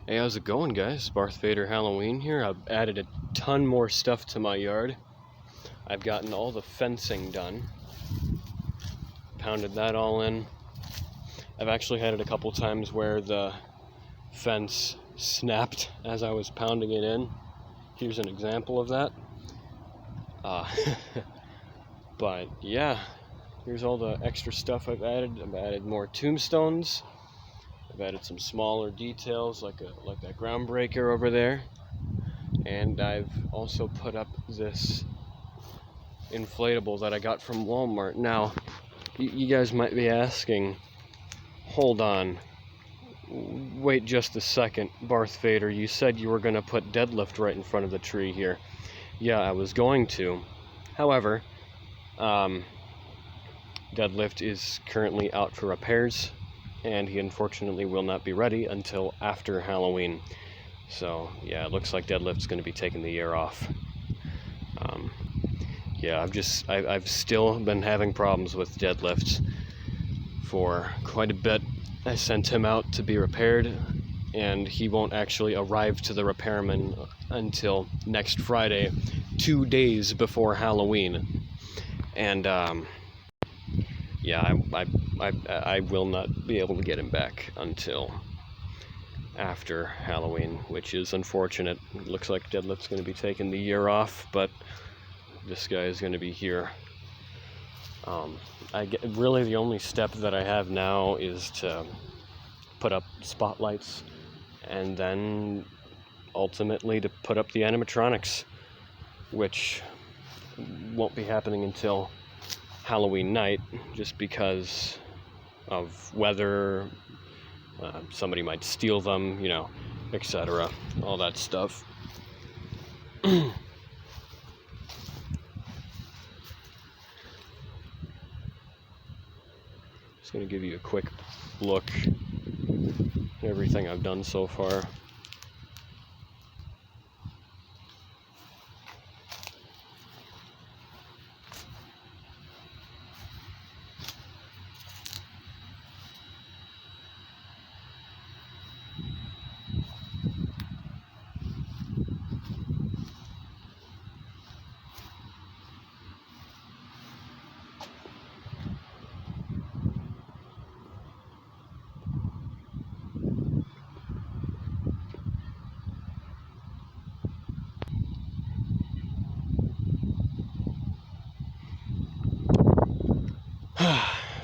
Hey, how's it going, guys? Darth Vader Halloween here. I've added a ton more stuff to my yard. I've gotten all the fencing done. Pounded that all in. I've actually had it a couple times where the fence snapped as I was pounding it in. Here's an example of that. But yeah, here's all the extra stuff I've added. I've added more tombstones. I've added some smaller details like that groundbreaker over there. And I've also put up this inflatable that I got from Walmart. Now, you guys might be asking, hold on, wait just a second, Darth Vader, you said you were going to put deadlift right in front of the tree here. Yeah, I was going to. However, deadlift is currently out for repairs, and he unfortunately will not be ready until after Halloween. So yeah, it looks like deadlift's going to be taking the year off. Yeah, I've still been having problems with deadlifts for quite a bit. I sent him out to be repaired, and he won't actually arrive to the repairman until next Friday, 2 days before Halloween. And yeah, I will not be able to get him back until after Halloween, which is unfortunate. It looks like deadlift's going to be taking the year off, but this guy is going to be here. Really the only step that I have now is to put up spotlights, and then ultimately to put up the animatronics, which won't be happening until Halloween night, just because of weather. Somebody might steal them, you know, etc. All that stuff. Just going to give you a quick look at everything I've done so far.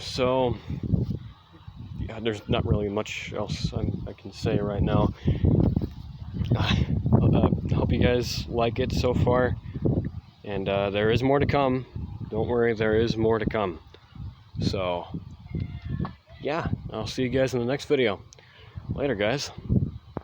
So, yeah, there's not really much else I can say right now. I hope you guys like it so far, and there is more to come. Don't worry, there is more to come. So, yeah, I'll see you guys in the next video. Later, guys.